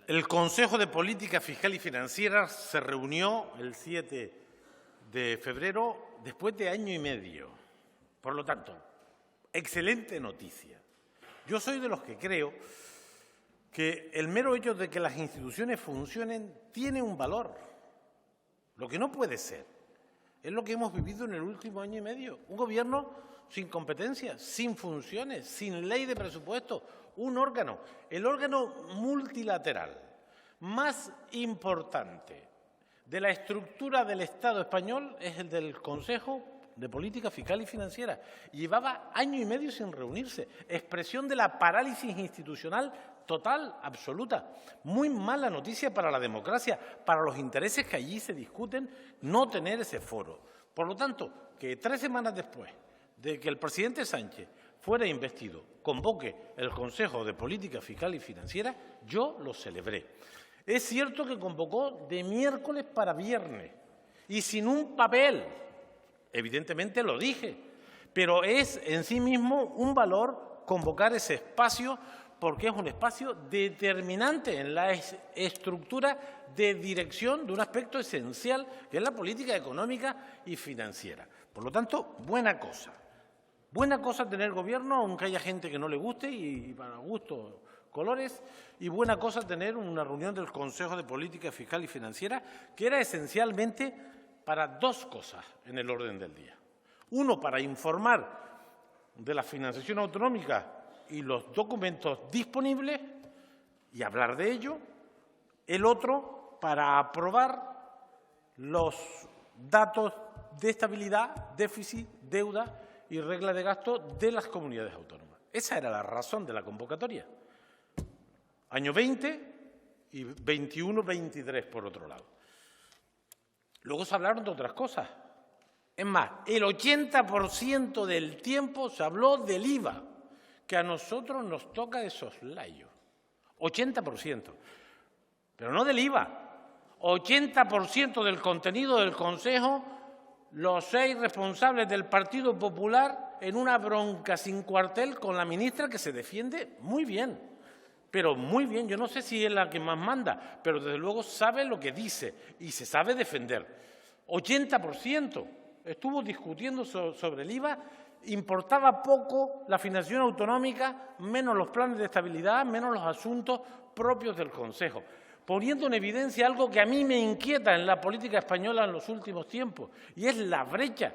El Consejo de Política Fiscal y Financiera se reunió el 7 de febrero después de año y medio. Por lo tanto, excelente noticia. Yo soy de los que creo que el mero hecho de que las instituciones funcionen tiene un valor. Lo que no puede ser es lo que hemos vivido en el último año y medio. Un gobierno sin competencias, sin funciones, sin ley de presupuesto, un órgano, el órgano multilateral más importante de la estructura del Estado español es el del Consejo de Política Fiscal y Financiera. Llevaba año y medio sin reunirse, expresión de la parálisis institucional total, absoluta. Muy mala noticia para la democracia, para los intereses que allí se discuten, no tener ese foro. Por lo tanto, que 3 semanas después de que el presidente Sánchez fuera investido, convoque el Consejo de Política Fiscal y Financiera, yo lo celebré. Es cierto que convocó de miércoles para viernes y sin un papel, evidentemente lo dije, pero es en sí mismo un valor convocar ese espacio porque es un espacio determinante en la estructura de dirección de un aspecto esencial que es la política económica y financiera. Por lo tanto, buena cosa. Buena cosa tener gobierno, aunque haya gente que no le guste y para gusto colores, y buena cosa tener una reunión del Consejo de Política Fiscal y Financiera que era esencialmente para 2 cosas en el orden del día. Uno, para informar de la financiación autonómica y los documentos disponibles y hablar de ello. El otro, para aprobar los datos de estabilidad, déficit, deuda y regla de gasto de las comunidades autónomas. Esa era la razón de la convocatoria. Año 20 y 21-23, por otro lado. Luego se hablaron de otras cosas. Es más, el 80% del tiempo se habló del IVA, que a nosotros nos toca de soslayo. 80%. Pero no del IVA. 80% del contenido del Consejo, los 6 responsables del Partido Popular en una bronca sin cuartel con la ministra que se defiende muy bien. Pero muy bien, yo no sé si es la que más manda, pero desde luego sabe lo que dice y se sabe defender. 80% estuvo discutiendo sobre el IVA, importaba poco la financiación autonómica, menos los planes de estabilidad, menos los asuntos propios del Consejo, poniendo en evidencia algo que a mí me inquieta en la política española en los últimos tiempos, y es la brecha,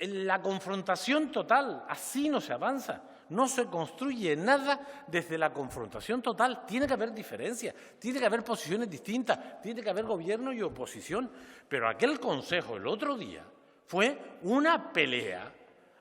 la confrontación total. Así no se avanza. No se construye nada desde la confrontación total. Tiene que haber diferencias, tiene que haber posiciones distintas, tiene que haber gobierno y oposición. Pero aquel Consejo el otro día fue una pelea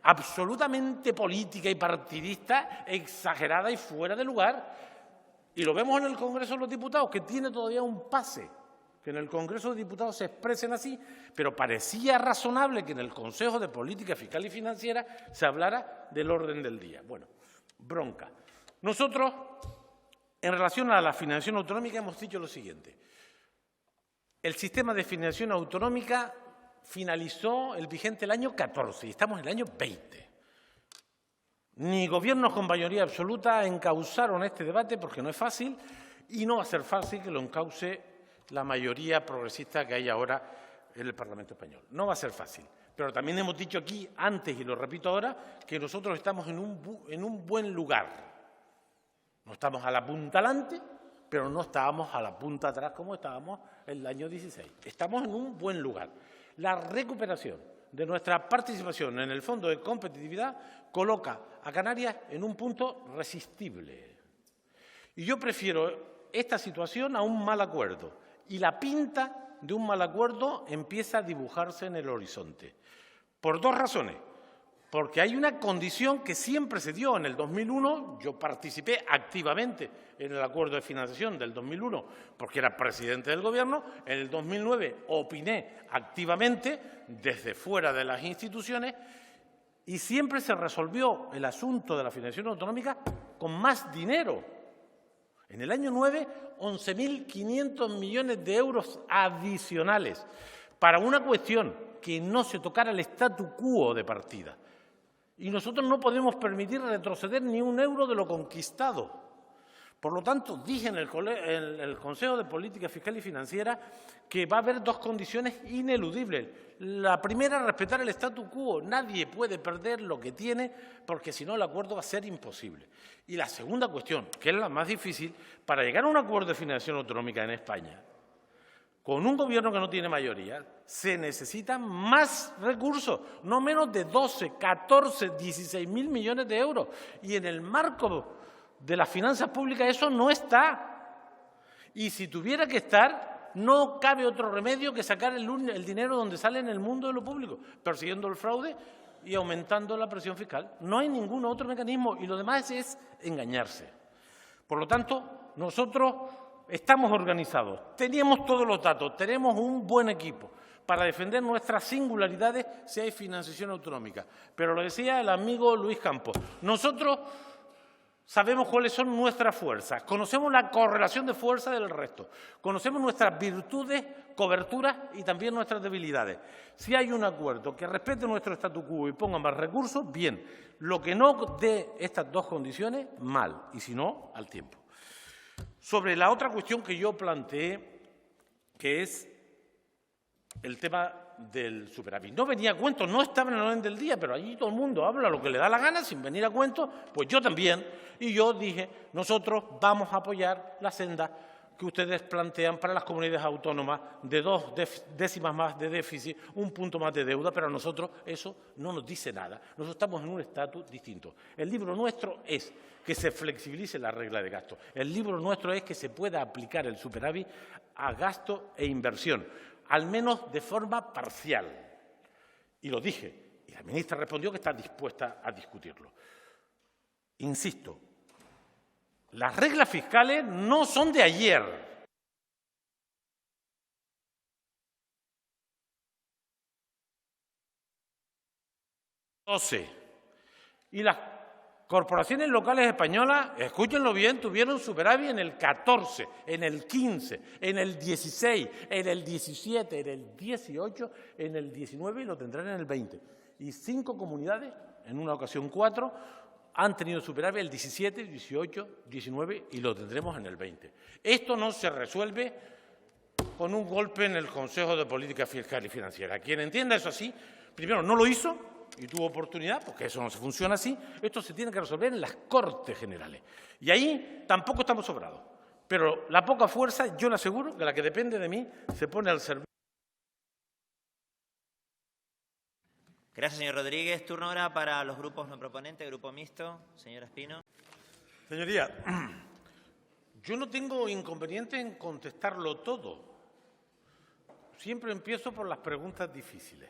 absolutamente política y partidista, exagerada y fuera de lugar. Y lo vemos en el Congreso de los Diputados, que tiene todavía un pase, que en el Congreso de Diputados se expresen así, pero parecía razonable que en el Consejo de Política Fiscal y Financiera se hablara del orden del día. Bueno, bronca. Nosotros, en relación a la financiación autonómica, hemos dicho lo siguiente. El sistema de financiación autonómica finalizó el vigente el año 14 y estamos en el año 20. Ni gobiernos con mayoría absoluta encauzaron este debate porque no es fácil y no va a ser fácil que lo encauce la mayoría progresista que hay ahora en el Parlamento español. No va a ser fácil. Pero también hemos dicho aquí antes, y lo repito ahora, que nosotros estamos en un buen lugar. No estamos a la punta adelante, pero no estábamos a la punta atrás como estábamos en el año 16. Estamos en un buen lugar. La recuperación de nuestra participación en el Fondo de Competitividad coloca a Canarias en un punto resistible. Y yo prefiero esta situación a un mal acuerdo. Y la pinta de un mal acuerdo empieza a dibujarse en el horizonte. Por 2 razones. Porque hay una condición que siempre se dio en el 2001. Yo participé activamente en el acuerdo de financiación del 2001 porque era presidente del Gobierno. En el 2009 opiné activamente desde fuera de las instituciones y siempre se resolvió el asunto de la financiación autonómica con más dinero. En el año 9, 11.500 millones de euros adicionales para una cuestión que no se tocara el statu quo de partida. Y nosotros no podemos permitir retroceder ni un euro de lo conquistado. Por lo tanto, dije en el Consejo de Política Fiscal y Financiera que va a haber dos condiciones ineludibles. La primera, respetar el statu quo. Nadie puede perder lo que tiene porque si no el acuerdo va a ser imposible. Y la segunda cuestión, que es la más difícil, para llegar a un acuerdo de financiación autonómica en España, con un gobierno que no tiene mayoría, se necesitan más recursos, no menos de 12, 14, 16.000 millones de euros. Y en el marco de las finanzas públicas eso no está. Y si tuviera que estar, no cabe otro remedio que sacar el dinero donde sale en el mundo de lo público, persiguiendo el fraude y aumentando la presión fiscal. No hay ningún otro mecanismo y lo demás es engañarse. Por lo tanto, nosotros estamos organizados, teníamos todos los datos, tenemos un buen equipo para defender nuestras singularidades si hay financiación autonómica. Pero lo decía el amigo Luis Campos, nosotros sabemos cuáles son nuestras fuerzas, conocemos la correlación de fuerza del resto, conocemos nuestras virtudes, coberturas y también nuestras debilidades. Si hay un acuerdo que respete nuestro statu quo y ponga más recursos, bien. Lo que no dé estas dos condiciones, mal, y si no, al tiempo. Sobre la otra cuestión que yo planteé, que es el tema del superávit. No venía a cuento, no estaba en el orden del día, pero allí todo el mundo habla lo que le da la gana sin venir a cuento, pues yo también. Y yo dije, nosotros vamos a apoyar la senda que ustedes plantean para las comunidades autónomas de 2 décimas más de déficit, 1 punto más de deuda, pero a nosotros eso no nos dice nada. Nosotros estamos en un estatus distinto. El libro nuestro es que se flexibilice la regla de gasto. El libro nuestro es que se pueda aplicar el superávit a gasto e inversión, al menos de forma parcial. Y lo dije, y la ministra respondió que está dispuesta a discutirlo. Insisto, las reglas fiscales no son de ayer. Y las corporaciones locales españolas, escúchenlo bien, tuvieron superávit en el 14, en el 15, en el 16, en el 17, en el 18, en el 19 y lo tendrán en el 20. Y 5 comunidades, en una ocasión 4, han tenido superávit el 17, 18, 19 y lo tendremos en el 20. Esto no se resuelve con un golpe en el Consejo de Política Fiscal y Financiera. Quien entienda eso así, primero no lo hizo y tuvo oportunidad, porque eso no se funciona así. Esto se tiene que resolver en las Cortes Generales. Y ahí tampoco estamos sobrados. Pero la poca fuerza, yo le aseguro que la que depende de mí se pone al servicio. Gracias, señor Rodríguez. Turno ahora para los grupos no proponentes, Grupo Mixto. Señora Espino. Señoría, yo no tengo inconveniente en contestarlo todo. Siempre empiezo por las preguntas difíciles.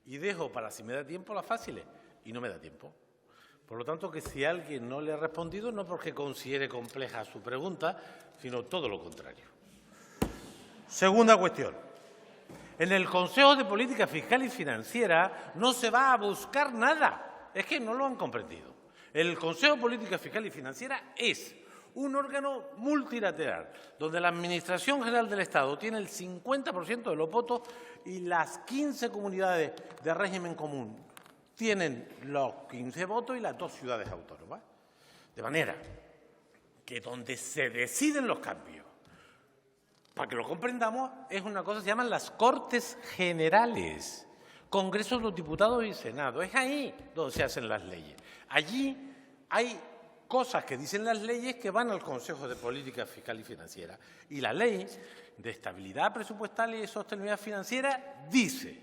Y dejo para, si me da tiempo, las fáciles. Y no me da tiempo. Por lo tanto, que si alguien no le ha respondido, no porque considere compleja su pregunta, sino todo lo contrario. Segunda cuestión. En el Consejo de Política Fiscal y Financiera no se va a buscar nada. Es que no lo han comprendido. El Consejo de Política Fiscal y Financiera es un órgano multilateral, donde la Administración General del Estado tiene el 50% de los votos y las 15 comunidades de régimen común tienen los 15 votos y las 2 ciudades autónomas. De manera que donde se deciden los cambios, para que lo comprendamos, es una cosa que se llaman las Cortes Generales, Congresos de los Diputados y Senado. Es ahí donde se hacen las leyes. Allí hay cosas que dicen las leyes que van al Consejo de Política Fiscal y Financiera. Y la Ley de Estabilidad Presupuestal y Sostenibilidad Financiera dice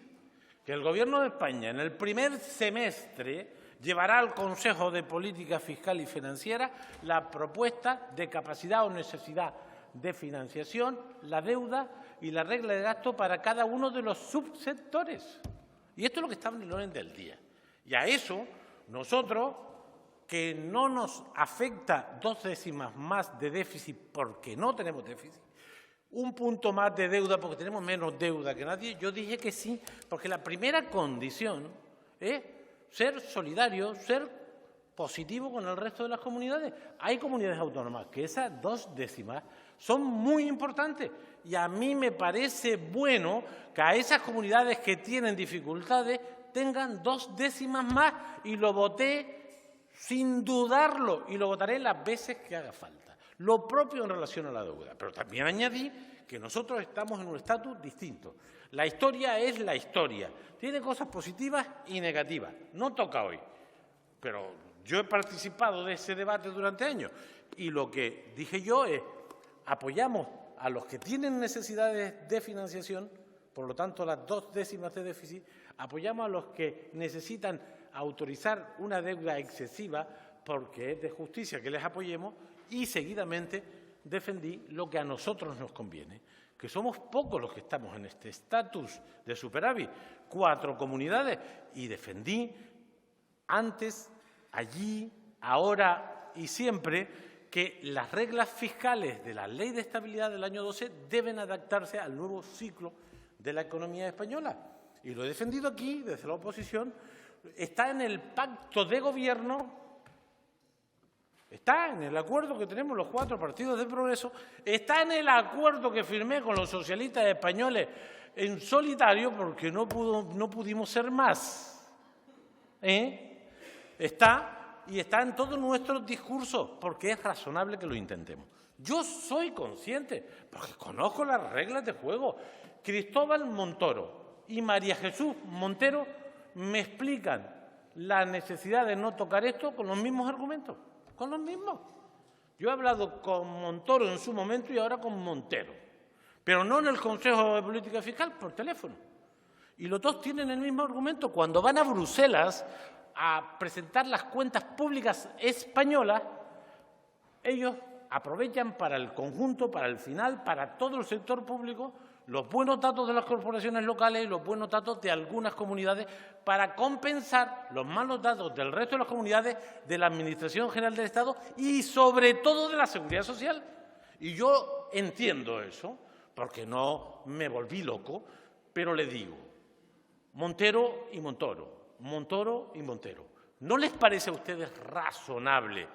que el Gobierno de España en el primer semestre llevará al Consejo de Política Fiscal y Financiera la propuesta de capacidad o necesidad de financiación, la deuda y la regla de gasto para cada uno de los subsectores. Y esto es lo que está en el orden del día. Y a eso nosotros, que no nos afecta 2 décimas más de déficit porque no tenemos déficit, 1 punto más de deuda porque tenemos menos deuda que nadie, yo dije que sí, porque la primera condición es ser solidario, ser positivo con el resto de las comunidades. Hay comunidades autónomas que esas 2 décimas son muy importantes y a mí me parece bueno que a esas comunidades que tienen dificultades tengan 2 décimas más y lo voté sin dudarlo, y lo votaré las veces que haga falta. Lo propio en relación a la deuda. Pero también añadí que nosotros estamos en un estatus distinto. La historia es la historia. Tiene cosas positivas y negativas. No toca hoy. Pero yo he participado de ese debate durante años. Y lo que dije yo es, apoyamos a los que tienen necesidades de financiación, por lo tanto, las 2/10 de déficit, apoyamos a los que necesitan autorizar una deuda excesiva porque es de justicia que les apoyemos y, seguidamente, defendí lo que a nosotros nos conviene, que somos pocos los que estamos en este estatus de superávit, 4 comunidades, y defendí antes, allí, ahora y siempre que las reglas fiscales de la Ley de Estabilidad del año 12 deben adaptarse al nuevo ciclo de la economía española. Y lo he defendido aquí, desde la oposición. Está en el pacto de gobierno, está en el acuerdo que tenemos los 4 partidos de progreso, está en el acuerdo que firmé con los socialistas españoles en solitario porque no pudimos ser más. Está en todos nuestros discursos porque es razonable que lo intentemos. Yo soy consciente, porque conozco las reglas de juego. Cristóbal Montoro y María Jesús Montero me explican la necesidad de no tocar esto con los mismos argumentos, con los mismos. Yo he hablado con Montoro en su momento y ahora con Montero, pero no en el Consejo de Política Fiscal, por teléfono. Y los dos tienen el mismo argumento. Cuando van a Bruselas a presentar las cuentas públicas españolas, ellos aprovechan para el conjunto, para el final, para todo el sector público, los buenos datos de las corporaciones locales y los buenos datos de algunas comunidades para compensar los malos datos del resto de las comunidades, de la Administración General del Estado y, sobre todo, de la Seguridad Social. Y yo entiendo eso, porque no me volví loco, pero le digo, Montero y Montoro, Montoro y Montero, ¿no les parece a ustedes razonable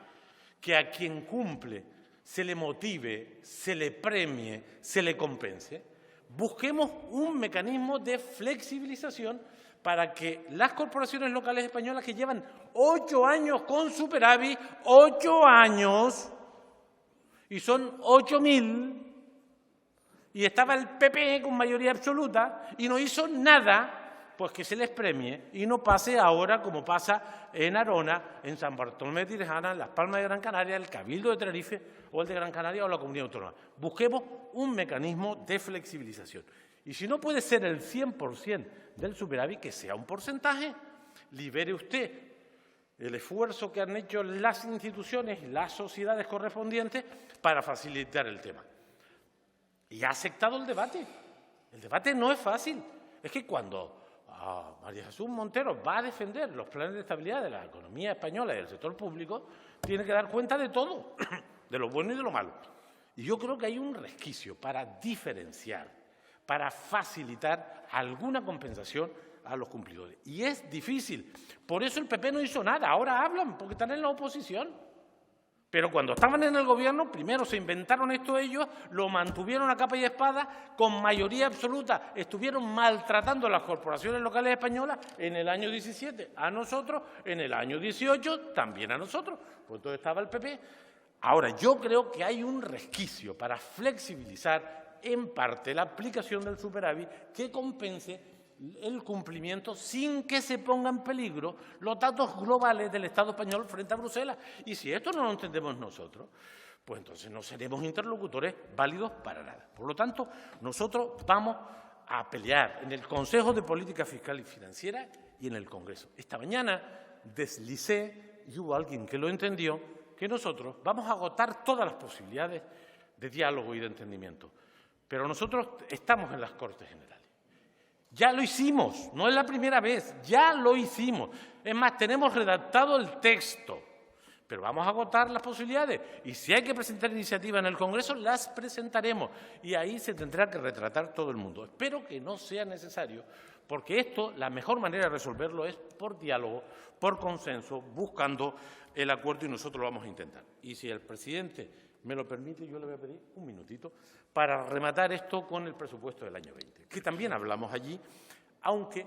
que a quien cumple se le motive, se le premie, se le compense? Busquemos un mecanismo de flexibilización para que las corporaciones locales españolas que llevan 8 años con superávit, 8 años, y son 8.000, y estaba el PP con mayoría absoluta y no hizo nada, pues que se les premie y no pase ahora como pasa en Arona, en San Bartolomé de Tirajana, en Las Palmas de Gran Canaria, el Cabildo de Tenerife o el de Gran Canaria o la Comunidad Autónoma. Busquemos un mecanismo de flexibilización. Y si no puede ser el 100% del superávit, que sea un porcentaje, libere usted el esfuerzo que han hecho las instituciones y las sociedades correspondientes para facilitar el tema. Y ha aceptado el debate. El debate no es fácil. Es que cuando María Jesús Montero va a defender los planes de estabilidad de la economía española y del sector público, tiene que dar cuenta de todo, de lo bueno y de lo malo. Y yo creo que hay un resquicio para diferenciar, para facilitar alguna compensación a los cumplidores. Y es difícil. Por eso el PP no hizo nada. Ahora hablan, porque están en la oposición. Pero cuando estaban en el gobierno, primero se inventaron esto ellos, lo mantuvieron a capa y espada, con mayoría absoluta, estuvieron maltratando a las corporaciones locales españolas en el año 17, a nosotros, en el año 18, también a nosotros, pues entonces estaba el PP. Ahora, yo creo que hay un resquicio para flexibilizar en parte la aplicación del superávit que compense el cumplimiento sin que se pongan en peligro los datos globales del Estado español frente a Bruselas. Y si esto no lo entendemos nosotros, pues entonces no seremos interlocutores válidos para nada. Por lo tanto, nosotros vamos a pelear en el Consejo de Política Fiscal y Financiera y en el Congreso. Esta mañana deslicé, y hubo alguien que lo entendió, que nosotros vamos a agotar todas las posibilidades de diálogo y de entendimiento. Pero nosotros estamos en las Cortes Generales. Ya lo hicimos, no es la primera vez, ya lo hicimos. Es más, tenemos redactado el texto, pero vamos a agotar las posibilidades. Y si hay que presentar iniciativas en el Congreso, las presentaremos. Y ahí se tendrá que retratar todo el mundo. Espero que no sea necesario, porque esto, la mejor manera de resolverlo es por diálogo, por consenso, buscando el acuerdo, y nosotros lo vamos a intentar. Y si el presidente me lo permite, yo le voy a pedir un minutito para rematar esto con el presupuesto del año 20, que también hablamos allí, aunque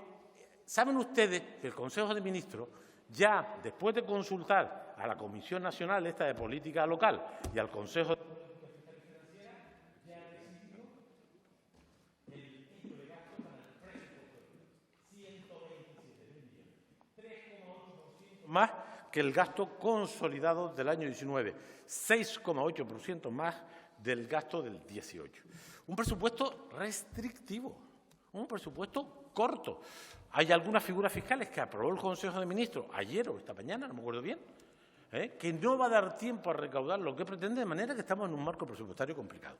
saben ustedes que el Consejo de Ministros Ya después de consultar a la Comisión Nacional esta de Política Local y al Consejo más que el gasto consolidado del año 19, 6,8% más del gasto del 18. Un presupuesto restrictivo, un presupuesto corto. Hay algunas figuras fiscales que aprobó el Consejo de Ministros ayer o esta mañana, no me acuerdo bien, que no va a dar tiempo a recaudar lo que pretende, de manera que estamos en un marco presupuestario complicado.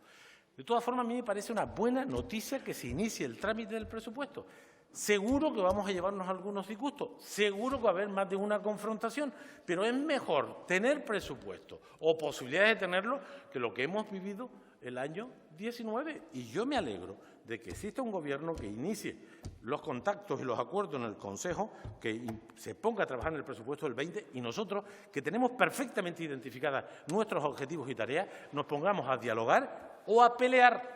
De todas formas, a mí me parece una buena noticia que se inicie el trámite del presupuesto. Seguro que vamos a llevarnos algunos disgustos, seguro que va a haber más de una confrontación, pero es mejor tener presupuesto o posibilidades de tenerlo que lo que hemos vivido el año 19. Y yo me alegro de que exista un Gobierno que inicie los contactos y los acuerdos en el Consejo, que se ponga a trabajar en el presupuesto del 20 y nosotros, que tenemos perfectamente identificadas nuestros objetivos y tareas, nos pongamos a dialogar o a pelear